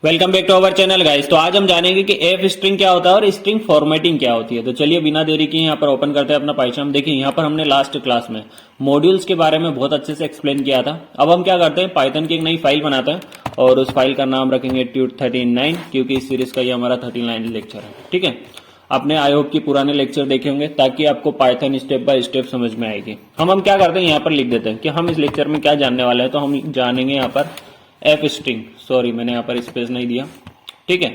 Welcome back to our channel guys. तो आज हम जानेंगे कि एफ स्ट्रिंग क्या होता है और स्ट्रिंग फॉर्मेटिंग क्या होती है। तो चलिए बिना देरी के यहाँ पर ओपन करते हैं अपना पाइथन। देखिए यहाँ पर हमने लास्ट क्लास में मॉड्यूल्स के बारे में बहुत अच्छे से एक्सप्लेन किया था। अब हम क्या करते हैं, पाइथन की एक नई फाइल बनाते हैं और उस फाइल का नाम रखेंगे ट्यूट 39, क्योंकि इस सीरीज का ये हमारा 39 लेक्चर है। ठीक है, आपने आई होप की पुराने लेक्चर देखे होंगे ताकि आपको पाइथन स्टेप बाय स्टेप समझ में आएगी। हम क्या करते हैं, यहाँ पर लिख देते हैं कि हम इस लेक्चर में क्या जानने वाले हैं। तो हम जानेंगे यहाँ पर एफ स्ट्रिंग, सॉरी मैंने यहाँ पर स्पेस नहीं दिया, ठीक है,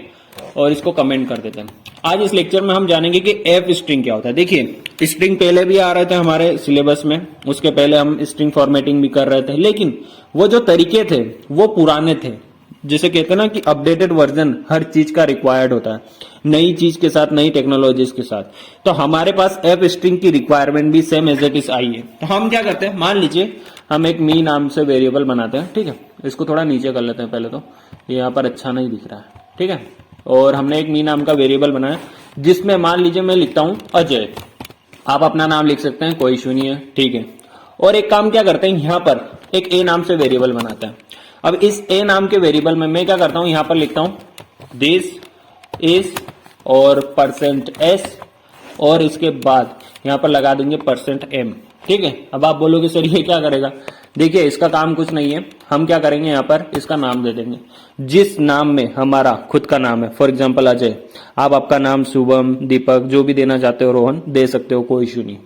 और इसको कमेंट कर देते हैं। आज इस लेक्चर में हम जानेंगे कि एफ स्ट्रिंग क्या होता है। देखिए स्ट्रिंग पहले भी आ रहे थे हमारे सिलेबस में, उसके पहले हम स्ट्रिंग फॉर्मेटिंग भी कर रहे थे, लेकिन वो जो तरीके थे वो पुराने थे। जिसे कहते हैं ना कि अपडेटेड वर्जन हर चीज का रिक्वायर्ड होता है, नई चीज के साथ, नई टेक्नोलॉजीज के साथ। तो हमारे पास एफ स्ट्रिंग की रिक्वायरमेंट भी सेम एज इट इज आई है। तो हम क्या करते हैं, मान लीजिए हम एक मी नाम से वेरिएबल बनाते हैं, ठीक है। इसको थोड़ा नीचे कर लेते हैं पहले, तो यहाँ पर अच्छा नहीं दिख रहा है, ठीक है। और हमने एक मी नाम का वेरिएबल बनाया जिसमें मान लीजिए मैं लिखता हूं अजय। आप अपना नाम लिख सकते हैं, कोई इशू नहीं है, ठीक है। और एक काम क्या करते हैं, यहाँ पर एक ए नाम से वेरिएबल बनाते हैं। अब इस ए नाम के वेरिएबल में मैं क्या करता हूं, यहाँ पर लिखता हूं दिस इज और %s और इसके बाद यहाँ पर लगा देंगे %m, ठीक है। अब आप बोलोगे सर ये क्या करेगा, देखिए इसका काम कुछ नहीं है। हम क्या करेंगे, यहाँ पर इसका नाम दे देंगे जिस नाम में हमारा खुद का नाम है। फॉर एग्जांपल अजय, आप आपका नाम शुभम, दीपक, जो भी देना चाहते हो, रोहन दे सकते हो, कोई इशू नहीं।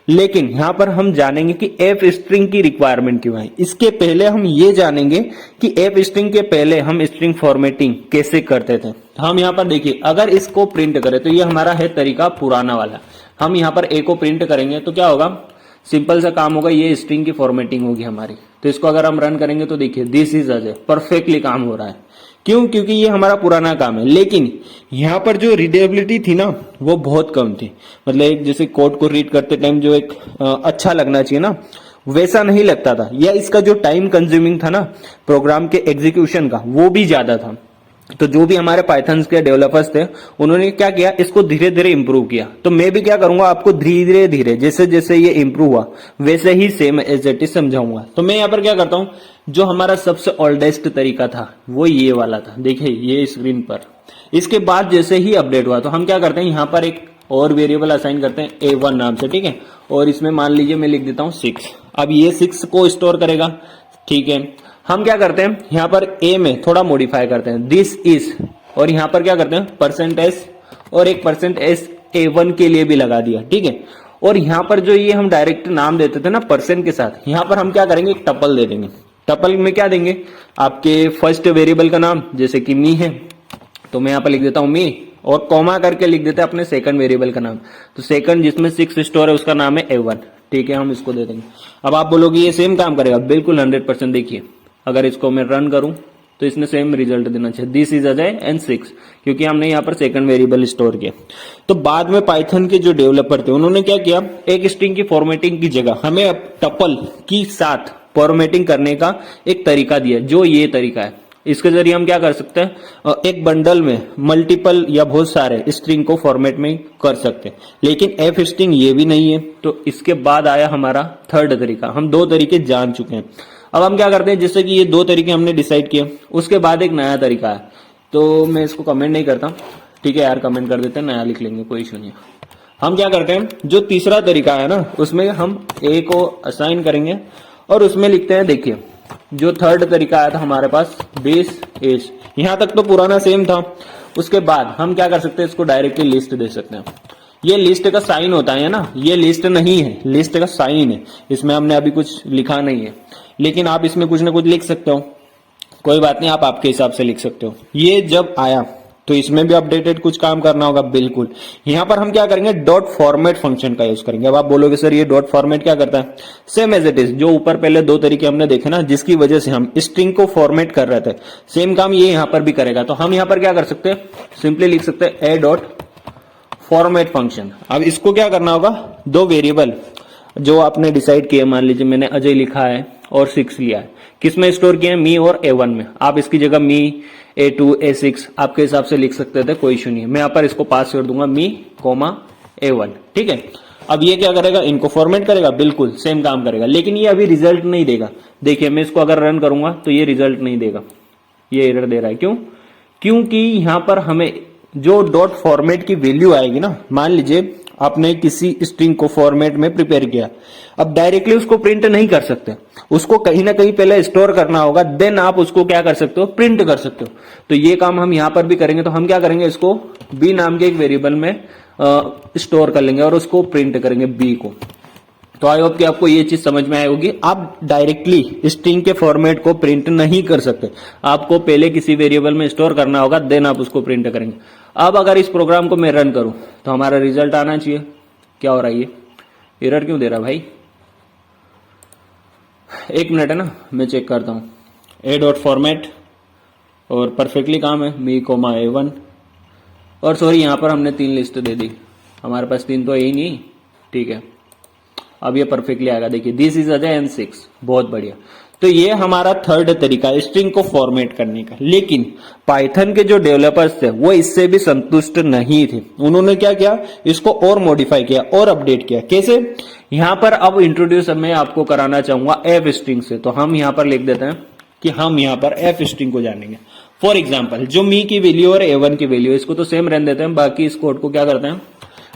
लेकिन यहाँ पर हम जानेंगे कि एफ स्ट्रिंग की रिक्वायरमेंट क्यों है। इसके पहले हम ये जानेंगे कि एफ स्ट्रिंग के पहले हम स्ट्रिंग फॉर्मेटिंग कैसे करते थे। हम यहाँ पर देखिए, अगर इसको प्रिंट करें तो ये हमारा है तरीका पुराना वाला। हम यहाँ पर ए को प्रिंट करेंगे तो क्या होगा, सिंपल सा काम होगा, ये स्ट्रिंग की फॉर्मेटिंग होगी हमारी। तो इसको अगर हम रन करेंगे तो देखिए दिस इज अजय, परफेक्टली काम हो रहा है। क्यों, क्योंकि ये हमारा पुराना काम है। लेकिन यहाँ पर जो रीडेबिलिटी थी ना वो बहुत कम थी। मतलब एक जैसे कोड को रीड करते टाइम जो एक अच्छा लगना चाहिए ना, वैसा नहीं लगता था। या इसका जो टाइम कंज्यूमिंग था ना प्रोग्राम के एग्जीक्यूशन का, वो भी ज्यादा था। तो जो भी हमारे पाइथन के डेवलपर्स थे उन्होंने क्या किया, इसको धीरे धीरे इंप्रूव किया। तो मैं भी क्या करूंगा, आपको धीरे धीरे जैसे जैसे ये इंप्रूव हुआ वैसे ही सेम एज इट इज समझाऊंगा। तो मैं यहाँ पर क्या करता हूं, जो हमारा सबसे ओल्डेस्ट तरीका था वो ये वाला था, देखिए ये स्क्रीन पर। इसके बाद जैसे ही अपडेट हुआ तो हम क्या करते हैं, यहाँ पर एक और वेरिएबल असाइन करते हैं A1 नाम से, ठीक है। और इसमें मान लीजिए मैं लिख देता हूँ 6। अब ये 6 को स्टोर करेगा, ठीक है। हम क्या करते हैं, यहाँ पर ए में थोड़ा मॉडिफाई करते हैं, दिस इज, और यहाँ पर क्या करते हैं %s और एक %s A1 के लिए भी लगा दिया, ठीक है। और यहाँ पर जो ये हम डायरेक्ट नाम देते थे ना % के साथ, यहाँ पर हम क्या करेंगे, एक टपल दे देंगे। टपल में क्या देंगे, आपके फर्स्ट वेरिएबल का नाम, जैसे कि मी है तो मैं यहाँ पर लिख देता हूँ मी, और कॉमा करके लिख देते हैं अपने सेकंड वेरिएबल का नाम। तो सेकंड जिसमें 6 स्टोर है उसका नाम है A1, ठीक है, हम इसको दे देंगे। अब आप बोलोगे ये सेम काम करेगा, बिल्कुल 100%। देखिए अगर इसको मैं रन करूं तो इसने सेम रिजल्ट देना चाहिए, दिस इज अजय एंड 6, क्योंकि हमने यहाँ पर सेकंड वेरिएबल स्टोर किया। तो बाद में पाइथन के जो डेवलपर थे उन्होंने क्या किया, एक स्ट्रिंग की फॉर्मेटिंग की जगह हमें अब टपल की साथ फॉर्मेटिंग करने का एक तरीका दिया, जो ये तरीका है। इसके जरिए हम क्या कर सकते हैं, एक बंडल में मल्टीपल या बहुत सारे स्ट्रिंग को फॉर्मेट में कर सकते हैं। लेकिन एफ स्ट्रिंग ये भी नहीं है। तो इसके बाद आया हमारा थर्ड तरीका। हम दो तरीके जान चुके हैं। अब हम क्या करते हैं, जैसे कि ये दो तरीके हमने डिसाइड किए, उसके बाद एक नया तरीका है। तो मैं इसको कमेंट नहीं करता, ठीक है यार, कमेंट कर देते हैं, नया लिख लेंगे, कोई इशू नहीं। हम क्या करते हैं, जो तीसरा तरीका है ना उसमें हम ए को असाइन करेंगे और उसमें लिखते हैं, देखिए जो थर्ड तरीका आया था हमारे पास, दिस इज। यहां तक तो पुराना सेम था। उसके बाद हम क्या कर सकते हैं, इसको डायरेक्टली लिस्ट दे सकते हैं। ये लिस्ट का साइन होता है ना, ये लिस्ट नहीं है, लिस्ट का साइन है। इसमें हमने अभी कुछ लिखा नहीं है, लेकिन आप इसमें कुछ ना कुछ लिख सकते हो, कोई बात नहीं, आप आपके हिसाब से लिख सकते हो। ये जब आया तो इसमें भी अपडेटेड कुछ काम करना होगा, बिल्कुल। यहां पर हम क्या करेंगे, डॉट फॉर्मेट फंक्शन का यूज करेंगे। अब आप बोलोगे सर ये डॉट फॉर्मेट क्या करता है, सेम एज इट इज, जो ऊपर पहले दो तरीके हमने देखे ना जिसकी वजह से हम स्ट्रिंग को फॉर्मेट कर रहे थे, सेम काम ये यहां पर भी करेगा। तो हम यहां पर क्या कर सकते हैं, सिंपली लिख सकते हैं ए डॉट फॉर्मेट फंक्शन। अब इसको क्या करना होगा, दो वेरिएबल जो आपने डिसाइड किया, मान लीजिए मैंने अजय लिखा है और 6 लिया है, किसमें स्टोर किया है, मी और A1 में। आप इसकी जगह मी, A2, A6 आपके हिसाब से लिख सकते थे, कोई इशू नहीं है। मैं यहाँ पर इसको पास कर दूंगा मी, A1, ठीक है। अब ये क्या करेगा, इनको फॉर्मेट करेगा, बिल्कुल सेम काम करेगा, लेकिन ये अभी रिजल्ट नहीं देगा। देखिए मैं इसको अगर रन करूंगा तो ये रिजल्ट नहीं देगा, ये एरर दे रहा है। क्यों, क्योंकि यहाँ पर हमें जो डॉट फॉर्मेट की वैल्यू आएगी ना, मान लीजिए आपने किसी स्ट्रिंग को फॉर्मेट में प्रिपेयर किया, अब डायरेक्टली उसको प्रिंट नहीं कर सकते, उसको कहीं ना कहीं पहले स्टोर करना होगा, देन आप उसको क्या कर सकते हो, प्रिंट कर सकते हो। तो ये काम हम यहां पर भी करेंगे। तो हम क्या करेंगे, इसको बी नाम के एक वेरिएबल में स्टोर कर लेंगे और उसको प्रिंट करेंगे बी को। तो आई होप कि आपको ये चीज समझ में आई होगी। आप डायरेक्टली स्ट्रिंग के फॉर्मेट को प्रिंट नहीं कर सकते, आपको पहले किसी वेरिएबल में स्टोर करना होगा, देन आप उसको प्रिंट करेंगे। अब अगर इस प्रोग्राम को मैं रन करूं तो हमारा रिजल्ट आना चाहिए। क्या हो रहा है, ये एरर क्यों दे रहा भाई? एक मिनट है ना, मैं चेक करता हूं। ए डॉट फॉर्मेट और परफेक्टली काम है, मी कोमा A1। और सॉरी, यहां पर हमने 3 लिस्ट दे दी, हमारे पास 3 तो है ही नहीं। ठीक है, अब ये परफेक्टली आएगा। देखिए दिस इज अजय एंड 6, बहुत बढ़िया। तो ये हमारा थर्ड तरीका स्ट्रिंग को फॉर्मेट करने का। लेकिन पाइथन के जो डेवलपर्स थे वो इससे भी संतुष्ट नहीं थे। उन्होंने क्या किया, इसको और मॉडिफाई किया और अपडेट किया। कैसे? यहां पर अब इंट्रोड्यूस मैं आपको कराना चाहूंगा एफ स्ट्रिंग से। तो हम यहां पर लिख देते हैं कि हम यहां पर एफ स्ट्रिंग को जानेंगे। फॉर एग्जाम्पल, जो मी की वैल्यू और A1 की वैल्यू, इसको तो सेम रहने देते हैं, बाकी इस कोड को क्या करते हैं,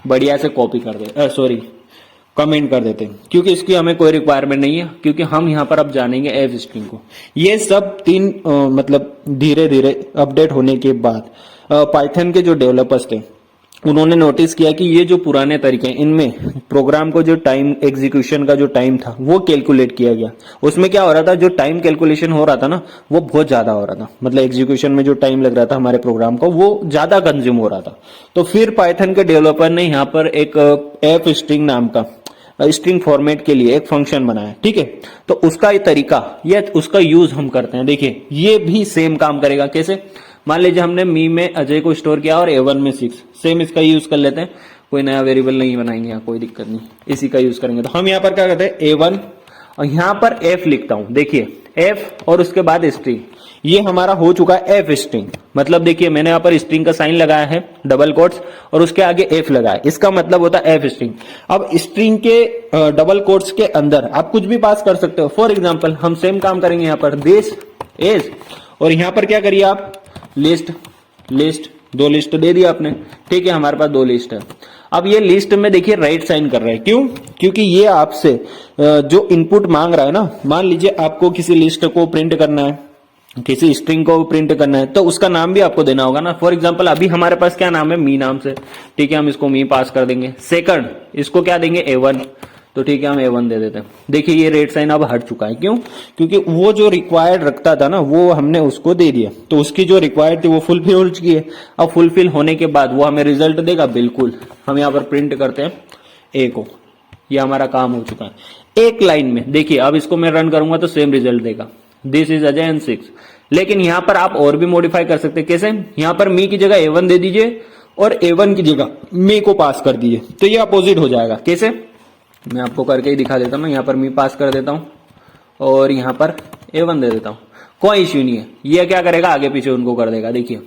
बढ़िया से कॉपी कर दे, कमेंट कर देते हैं, क्योंकि इसकी हमें कोई रिक्वायरमेंट नहीं है, क्योंकि हम यहां पर अब जानेंगे एफ स्ट्रिंग को। ये सब 3 मतलब धीरे धीरे अपडेट होने के बाद पाइथन के जो डेवलपर्स थे उन्होंने नोटिस किया कि ये जो पुराने तरीके हैं, इनमें प्रोग्राम को जो टाइम एग्जीक्यूशन का जो टाइम था वो कैलकुलेट किया गया। उसमें क्या हो रहा था, जो टाइम कैलकुलेशन हो रहा था ना वो बहुत ज्यादा हो रहा था, मतलब एग्जीक्यूशन में जो टाइम लग रहा था हमारे प्रोग्राम को वो ज्यादा कंज्यूम हो रहा था। तो फिर पाइथन के डेवलपर ने यहाँ पर एक एफ स्ट्रिंग नाम का स्ट्रिंग फॉर्मेट के लिए एक फंक्शन बनाया। ठीक है, तो उसका ये तरीका या उसका यूज हम करते हैं। देखिए ये भी सेम काम करेगा। कैसे? मान लीजिए हमने मी में अजय को स्टोर किया और A1 में 6, सेम इसका यूज कर लेते हैं। कोई नया वेरिएबल नहीं बनाएंगे यहाँ, कोई दिक्कत नहीं, इसी का यूज करेंगे। तो हम यहाँ पर क्या करते हैं, A1 और यहाँ पर F लिखता हूं। देखिए F और उसके बाद स्ट्रिंग, ये हमारा हो चुका है एफ स्ट्रिंग। मतलब देखिए मैंने यहाँ पर स्ट्रिंग का साइन लगाया है, डबल कोट्स, और उसके आगे एफ लगाया, इसका मतलब होता है एफ स्ट्रिंग। अब स्ट्रिंग के डबल कोट्स के अंदर आप कुछ भी पास कर सकते हो। फॉर एग्जांपल हम सेम काम करेंगे यहाँ पर, दिस इज, और यहाँ पर क्या करिए आप, लिस्ट। 2 लिस्ट दे दिया आपने। ठीक है, हमारे पास 2 लिस्ट है। अब ये लिस्ट में देखिए राइट साइन कर रहा है, क्यों? क्योंकि ये आपसे जो इनपुट मांग रहा है ना, मान लीजिए आपको किसी लिस्ट को प्रिंट करना है, किसी स्ट्रिंग को प्रिंट करना है, तो उसका नाम भी आपको देना होगा ना। फॉर एग्जांपल अभी हमारे पास क्या नाम है, मी नाम से। ठीक है, हम इसको मी पास कर देंगे। सेकंड, इसको क्या देंगे, A1। तो ठीक है, हम A1 दे देते हैं। देखिए ये रेड साइन अब हट चुका है, क्यों? क्योंकि वो जो रिक्वायर्ड रखता था ना वो हमने उसको दे दिया, तो उसकी जो रिक्वायर्ड थी वो फुलफिल हो चुकी है। अब फुलफिल होने के बाद वो हमें रिजल्ट देगा, बिल्कुल। हम यहाँ पर प्रिंट करते हैं A को, ये हमारा काम हो चुका है एक लाइन में। देखिए अब इसको मैं रन करूंगा तो सेम रिजल्ट देगा, दिस इज अजय एंड 6। लेकिन यहां पर आप और भी मॉडिफाई कर सकते हैं। कैसे? यहां पर मी की जगह A1 दे दीजिए और A1 की जगह मी को पास कर दीजिए, तो ये अपोजिट हो जाएगा। कैसे? मैं आपको करके ही दिखा देता हूं। यहां पर मी पास कर देता हूं और यहां पर A1 दे देता हूं, कोई इश्यू नहीं है। ये क्या करेगा, आगे पीछे उनको कर देगा। देखिए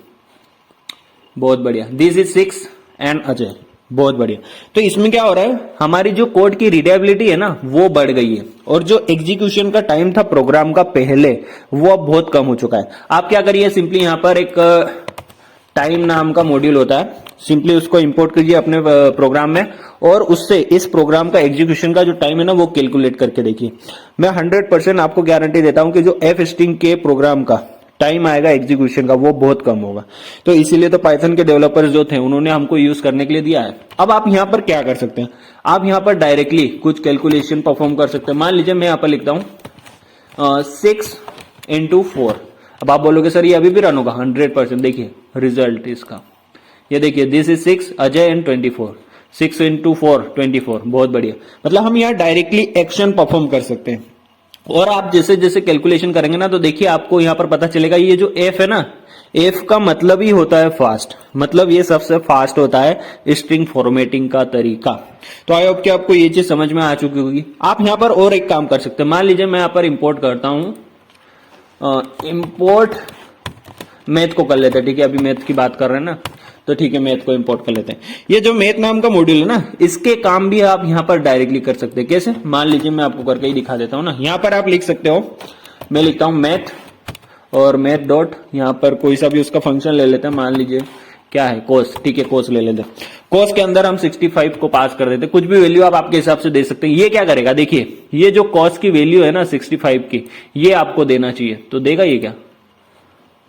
बहुत बढ़िया, दिस इज 6 एंड अजय, बहुत बढ़िया। तो इसमें क्या हो रहा है, हमारी जो कोड की रीडेबिलिटी है ना वो बढ़ गई है, और जो एग्जीक्यूशन का टाइम था प्रोग्राम का पहले, वो अब बहुत कम हो चुका है। आप क्या करिए, सिंपली यहां पर एक टाइम नाम का मॉड्यूल होता है, सिंपली उसको इंपोर्ट कीजिए अपने प्रोग्राम में, और उससे इस प्रोग्राम का एग्जीक्यूशन का जो टाइम है ना वो कैलकुलेट करके देखिए। मैं 100% आपको गारंटी देता हूं कि जो एफ स्ट्रिंग के प्रोग्राम का टाइम आएगा एग्जीक्यूशन का वो बहुत कम होगा। तो इसीलिए तो पाइथन के डेवलपर्स जो थे उन्होंने हमको यूज करने के लिए दिया है। अब आप यहां पर क्या कर सकते हैं, आप यहां पर डायरेक्टली कुछ कैलकुलेशन परफॉर्म कर सकते हैं। मान लीजिए मैं यहां पर लिखता हूं 6 × 4। अब आप बोलोगे सर ये अभी भी रन होगा, 100%। देखिए रिजल्ट इसका, ये देखिए दिस इज 6 अजय एंड 24, 6 × 4 24, बहुत बढ़िया। मतलब हम यहाँ डायरेक्टली एक्शन परफॉर्म कर सकते हैं। और आप जैसे जैसे कैलकुलेशन करेंगे ना तो देखिए आपको यहां पर पता चलेगा, ये जो एफ है ना, एफ का मतलब ही होता है फास्ट, मतलब ये सबसे फास्ट होता है स्ट्रिंग फॉर्मेटिंग का तरीका। तो आई होप कि आपको ये चीज समझ में आ चुकी होगी। आप यहां पर और एक काम कर सकते हैं। मान लीजिए मैं यहां पर इंपोर्ट करता हूं, इंपोर्ट मैथ को कर लेते हैं। ठीक है, अभी मैथ की बात कर रहे हैं ना, तो ठीक है मैथ को इंपोर्ट कर लेते हैं। ये जो मैथ नाम का मॉड्यूल है ना, इसके काम भी आप यहां पर डायरेक्टली कर सकते हैं। कैसे? मान लीजिए मैं आपको करके ही दिखा देता हूं ना। यहां पर आप लिख सकते हो, मैं लिखता हूं मैथ और मैथ डॉट यहाँ पर कोई सा भी उसका फंक्शन ले लेते हैं, मान लीजिए क्या है कोस, ठीक है कोस ले लेते हैं। कोस के अंदर हम 65 को पास कर देते, कुछ भी वैल्यू आप आपके हिसाब से दे सकते हैं। ये क्या करेगा, देखिए ये जो कॉस की वैल्यू है ना 65 की, ये आपको देना चाहिए, तो देगा ये क्या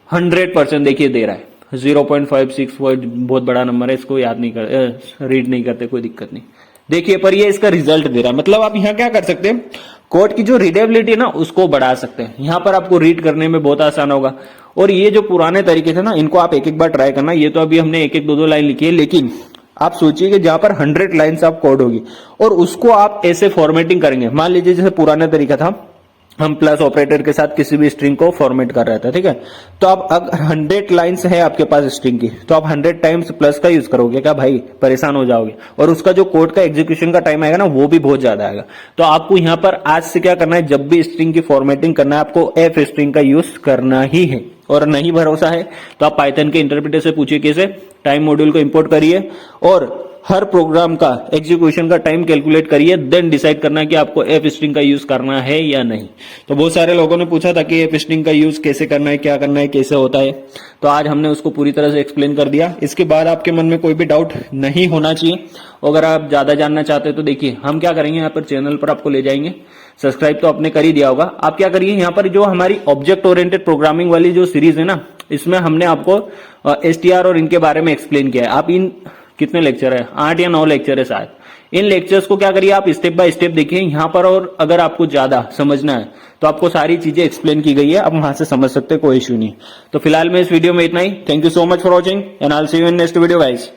100%, देखिए दे रहा है 0.56, बहुत बड़ा नंबर है, इसको याद नहीं कर रीड नहीं करते कोई दिक्कत नहीं, देखिए पर ये इसका रिजल्ट दे रहा है। मतलब आप यहाँ क्या कर सकते हैं, कोड की जो रीडेबिलिटी है ना उसको बढ़ा सकते हैं, यहाँ पर आपको रीड करने में बहुत आसान होगा। और ये जो पुराने तरीके थे ना इनको आप एक एक बार ट्राई करना। ये तो अभी हमने एक एक दो दो लाइन लिखी है, लेकिन आप सोचिए कि जहां पर 100 लाइन्स आप कोड होगी और उसको आप ऐसे फॉर्मेटिंग करेंगे, मान लीजिए जैसे पुराना तरीका था हम प्लस ऑपरेटर के साथ किसी भी स्ट्रिंग को फॉर्मेट कर रहे थे, ठीक है। तो आप अगर 100 लाइन्स है आपके पास स्ट्रिंग की, तो आप 100 टाइम्स प्लस का यूज करोगे क्या भाई, परेशान हो जाओगे, और उसका जो कोड का एग्जीक्यूशन का टाइम आएगा ना वो भी बहुत ज्यादा आएगा। तो आपको यहाँ पर आज से क्या करना है, जब भी स्ट्रिंग की फॉर्मेटिंग करना है आपको एफ स्ट्रिंग का यूज करना ही है। और नहीं भरोसा है तो आप पाइथन के इंटरप्रेटर से पूछिए कैसे, टाइम मॉड्यूल को इंपोर्ट करिए और हर प्रोग्राम का एग्जीक्यूशन का टाइम कैलकुलेट करिए, देन डिसाइड करना कि आपको एफ स्ट्रिंग का यूज करना है या नहीं। तो बहुत सारे लोगों ने पूछा था कि एफ स्ट्रिंग का यूज कैसे करना है, क्या करना है, कैसे होता है, तो आज हमने उसको पूरी तरह से एक्सप्लेन कर दिया। इसके बाद आपके मन में कोई भी डाउट नहीं होना चाहिए। अगर आप ज्यादा जानना चाहते हैं तो देखिए हम क्या करेंगे, यहाँ पर चैनल पर आपको ले जाएंगे, सब्सक्राइब तो आपने कर ही दिया होगा। आप क्या करिए, यहाँ पर जो हमारी ऑब्जेक्ट ओरिएंटेड प्रोग्रामिंग वाली जो सीरीज है ना, इसमें हमने आपको एसटीआर और इनके बारे में एक्सप्लेन किया है। आप इन कितने लेक्चर है, 8 या 9 लेक्चर है शायद, इन लेक्चर्स को क्या करिए आप स्टेप बाय स्टेप देखिए यहाँ पर। और अगर आपको ज्यादा समझना है तो आपको सारी चीजें एक्सप्लेन की गई है, आप वहां से समझ सकते हैं, कोई इश्यू नहीं। तो फिलहाल में इस वीडियो में इतना ही। Thank you so much for watching and I will see you in next video guys.